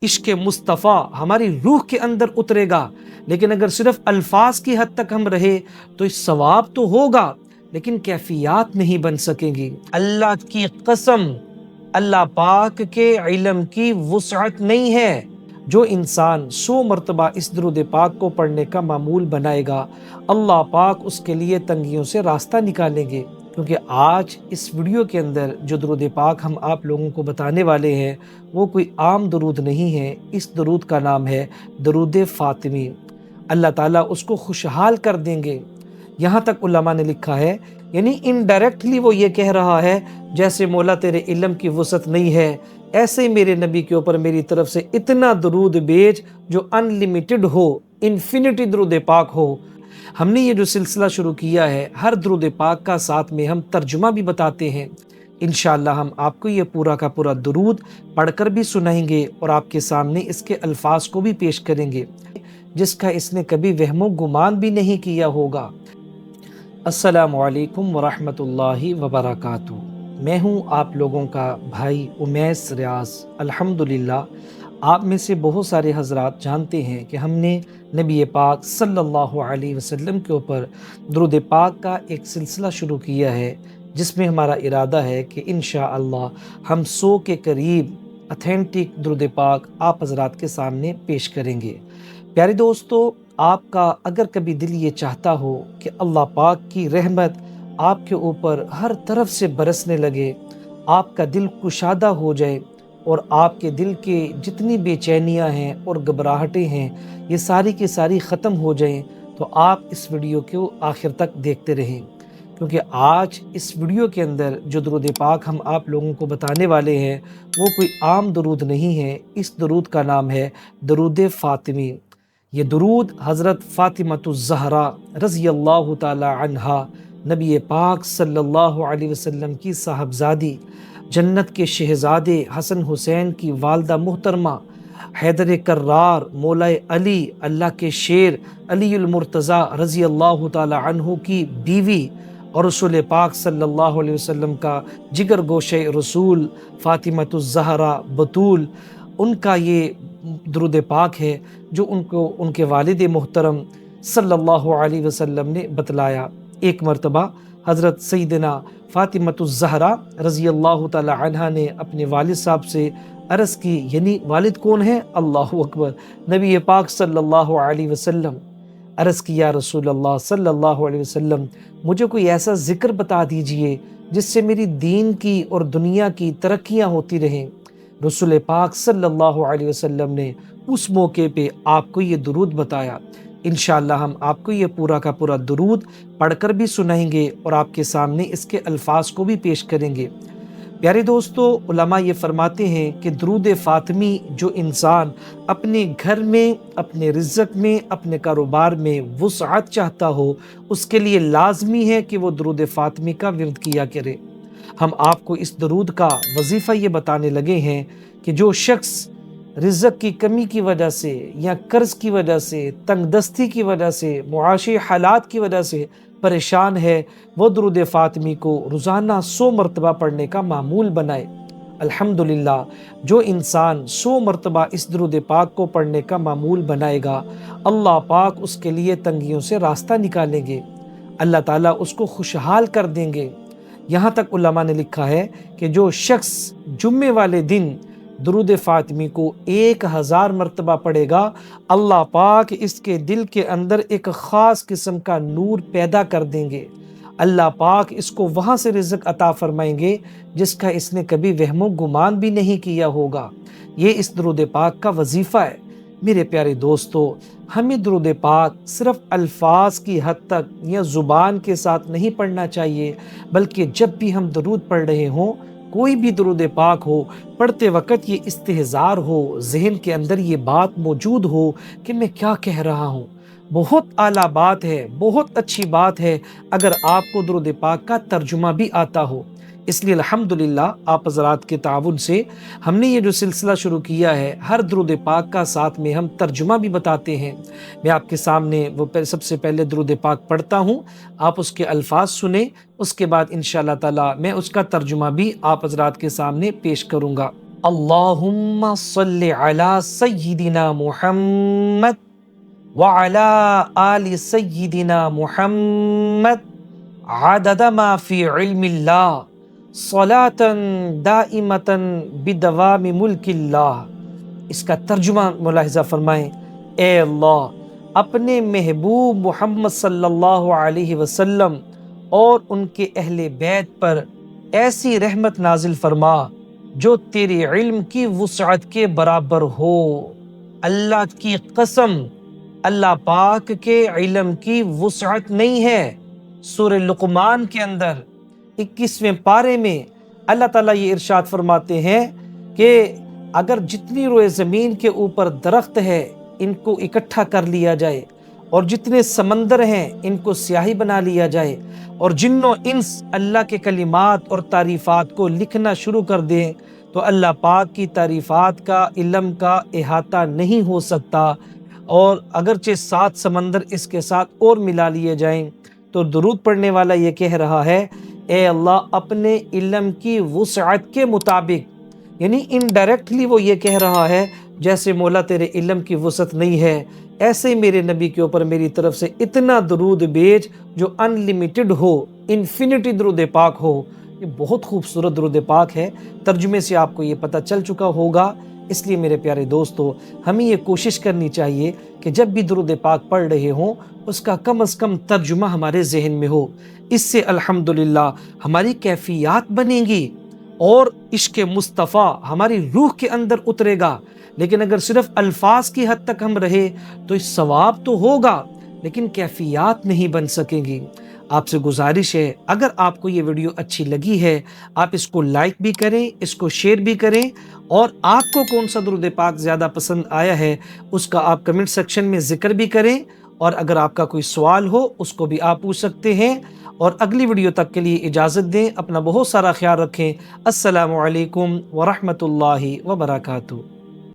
عشق مصطفیٰ ہماری روح کے اندر اترے گا، لیکن اگر صرف الفاظ کی حد تک ہم رہے تو اس ثواب تو ہوگا لیکن کیفیات نہیں بن سکیں گی۔ اللہ کی قسم، اللہ پاک کے علم کی وسعت نہیں ہے۔ جو انسان 100 مرتبہ اس درود پاک کو پڑھنے کا معمول بنائے گا، اللہ پاک اس کے لیے تنگیوں سے راستہ نکالیں گے۔ کیونکہ آج اس ویڈیو کے اندر جو درود پاک ہم آپ لوگوں کو بتانے والے ہیں وہ کوئی عام درود نہیں ہے۔ اس درود کا نام ہے درود فاطمی۔ اللہ تعالیٰ اس کو خوشحال کر دیں گے۔ یہاں تک علماء نے لکھا ہے، یعنی انڈائریکٹلی وہ یہ کہہ رہا ہے جیسے مولا تیرے علم کی وسعت نہیں ہے، ایسے میرے نبی کے اوپر میری طرف سے اتنا درود بھیج جو ان لمیٹڈ ہو، انفینٹی درود پاک ہو۔ ہم نے یہ جو سلسلہ شروع کیا ہے، ہر درود پاک کا ساتھ میں ہم ترجمہ بھی بتاتے ہیں۔ انشاءاللہ ہم آپ کو یہ پورا کا پورا درود پڑھ کر بھی سنائیں گے اور آپ کے سامنے اس کے الفاظ کو بھی پیش کریں گے جس کا اس نے کبھی وہم و گمان بھی نہیں کیا ہوگا۔ السلام علیکم ورحمۃ اللہ وبرکاتہ۔ میں ہوں آپ لوگوں کا بھائی امیس ریاض۔ الحمدللہ آپ میں سے بہت سارے حضرات جانتے ہیں کہ ہم نے نبی پاک صلی اللہ علیہ وسلم کے اوپر درود پاک کا ایک سلسلہ شروع کیا ہے جس میں ہمارا ارادہ ہے کہ انشاءاللہ ہم 100 کے قریب اتھینٹک درود پاک آپ حضرات کے سامنے پیش کریں گے۔ پیارے دوستو، آپ کا اگر کبھی دل یہ چاہتا ہو کہ اللہ پاک کی رحمت آپ کے اوپر ہر طرف سے برسنے لگے، آپ کا دل کشادہ ہو جائے اور آپ کے دل کے جتنی بے چینیاں ہیں اور گھبراہٹیں ہیں یہ ساری کی ساری ختم ہو جائیں، تو آپ اس ویڈیو کو آخر تک دیکھتے رہیں، کیونکہ آج اس ویڈیو کے اندر جو درود پاک ہم آپ لوگوں کو بتانے والے ہیں وہ کوئی عام درود نہیں ہے۔ اس درود کا نام ہے درود فاطمی۔ یہ درود حضرت فاطمۃ الزہرا رضی اللہ تعالی عنہا، نبی پاک صلی اللہ علیہ وسلم کی صاحبزادی، جنت کے شہزادے حسن حسین کی والدہ محترمہ، حیدر کرار، مولا علی، اللہ کے شیر علی المرتضیٰ رضی اللہ تعالی عنہ کی بیوی اور رسول پاک صلی اللہ علیہ وسلم کا جگر گوشے رسول فاطمۃ الزہرا بطول، ان کا یہ درود پاک ہے جو ان کے والد محترم صلی اللہ علیہ وسلم نے بتلایا۔ ایک مرتبہ حضرت سیدنا فاطمۃ الزہرا رضی اللہ تعالی عنہا نے اپنے والد صاحب سے عرض کی، یعنی والد کون ہے؟ اللہ اکبر، نبی پاک صلی اللہ علیہ وسلم۔ عرض کی، یا رسول اللہ صلی اللہ علیہ وسلم، مجھے کوئی ایسا ذکر بتا دیجئے جس سے میری دین کی اور دنیا کی ترقیاں ہوتی رہیں۔ رسول پاک صلی اللہ علیہ وسلم نے اس موقع پہ آپ کو یہ درود بتایا۔ انشاءاللہ ہم آپ کو یہ پورا کا پورا درود پڑھ کر بھی سنائیں گے اور آپ کے سامنے اس کے الفاظ کو بھی پیش کریں گے۔ پیارے دوستو، علماء یہ فرماتے ہیں کہ درود فاطمی جو انسان اپنے گھر میں، اپنے رزق میں، اپنے کاروبار میں وسعت چاہتا ہو، اس کے لیے لازمی ہے کہ وہ درود فاطمی کا ورد کیا کرے۔ ہم آپ کو اس درود کا وظیفہ یہ بتانے لگے ہیں کہ جو شخص رزق کی کمی کی وجہ سے یا قرض کی وجہ سے، تنگ دستی کی وجہ سے، معاشی حالات کی وجہ سے پریشان ہے، وہ درود فاطمی کو روزانہ 100 مرتبہ پڑھنے کا معمول بنائے۔ الحمدللہ جو انسان 100 مرتبہ اس درود پاک کو پڑھنے کا معمول بنائے گا، اللہ پاک اس کے لیے تنگیوں سے راستہ نکالیں گے، اللہ تعالیٰ اس کو خوشحال کر دیں گے۔ یہاں تک علماء نے لکھا ہے کہ جو شخص جمعے والے دن درود فاطمی کو 1000 مرتبہ پڑھے گا، اللہ پاک اس کے دل کے اندر ایک خاص قسم کا نور پیدا کر دیں گے۔ اللہ پاک اس کو وہاں سے رزق عطا فرمائیں گے جس کا اس نے کبھی وہم و گمان بھی نہیں کیا ہوگا۔ یہ اس درود پاک کا وظیفہ ہے۔ میرے پیارے دوستو، ہمیں درود پاک صرف الفاظ کی حد تک یا زبان کے ساتھ نہیں پڑھنا چاہیے، بلکہ جب بھی ہم درود پڑھ رہے ہوں، کوئی بھی درود پاک ہو، پڑھتے وقت یہ استحضار ہو، ذہن کے اندر یہ بات موجود ہو کہ میں کیا کہہ رہا ہوں۔ بہت اعلیٰ بات ہے، بہت اچھی بات ہے اگر آپ کو درود پاک کا ترجمہ بھی آتا ہو۔ اس لیے الحمدللہ آپ حضرات کے تعاون سے ہم نے یہ جو سلسلہ شروع کیا ہے، ہر درود پاک کا ساتھ میں ہم ترجمہ بھی بتاتے ہیں۔ میں آپ کے سامنے وہ سب سے پہلے درود پاک پڑھتا ہوں، آپ اس کے الفاظ سنیں، اس کے بعد انشاءاللہ تعالی میں اس کا ترجمہ بھی آپ حضرات کے سامنے پیش کروں گا۔ اللہم صلی علی سیدنا محمد وعلی آل سیدنا محمد عدد ما فی علم اللہ صلاۃ دائمۃ بدوام ملک اللہ۔ اس کا ترجمہ ملاحظہ فرمائیں، اے اللہ اپنے محبوب محمد صلی اللہ علیہ وسلم اور ان کے اہل بیت پر ایسی رحمت نازل فرما جو تیرے علم کی وسعت کے برابر ہو۔ اللہ کی قسم، اللہ پاک کے علم کی وسعت نہیں ہے۔ سورہ لقمان کے اندر 21ویں پارے میں اللہ تعالیٰ یہ ارشاد فرماتے ہیں کہ اگر جتنی روئے زمین کے اوپر درخت ہے ان کو اکٹھا کر لیا جائے، اور جتنے سمندر ہیں ان کو سیاہی بنا لیا جائے، اور جن و انس اللہ کے کلمات اور تعریفات کو لکھنا شروع کر دیں، تو اللہ پاک کی تعریفات کا، علم کا احاطہ نہیں ہو سکتا۔ اور اگرچہ 7 سمندر اس کے ساتھ اور ملا لیے جائیں تو درود پڑھنے والا یہ کہہ رہا ہے، اے اللہ اپنے علم کی وسعت کے مطابق، یعنی انڈائریکٹلی وہ یہ کہہ رہا ہے جیسے مولا تیرے علم کی وسعت نہیں ہے، ایسے ہی میرے نبی کے اوپر میری طرف سے اتنا درود بھیج جو ان لمیٹڈ ہو، انفینٹی درود پاک ہو۔ یہ بہت خوبصورت درود پاک ہے، ترجمے سے آپ کو یہ پتہ چل چکا ہوگا۔ اس لیے میرے پیارے دوستو، ہمیں یہ کوشش کرنی چاہیے کہ جب بھی درود پاک پڑھ رہے ہوں اس کا کم از کم ترجمہ ہمارے ذہن میں ہو۔ اس سے الحمدللہ ہماری کیفیات بنیں گی اور عشق مصطفیٰ ہماری روح کے اندر اترے گا۔ لیکن اگر صرف الفاظ کی حد تک ہم رہے تو اس ثواب تو ہوگا لیکن کیفیات نہیں بن سکیں گی۔ آپ سے گزارش ہے، اگر آپ کو یہ ویڈیو اچھی لگی ہے آپ اس کو لائک بھی کریں، اس کو شیئر بھی کریں، اور آپ کو کون سا درود پاک زیادہ پسند آیا ہے اس کا آپ کمنٹ سیکشن میں ذکر بھی کریں، اور اگر آپ کا کوئی سوال ہو اس کو بھی آپ پوچھ سکتے ہیں۔ اور اگلی ویڈیو تک کے لیے اجازت دیں، اپنا بہت سارا خیال رکھیں۔ السلام علیکم ورحمۃ اللہ وبرکاتہ۔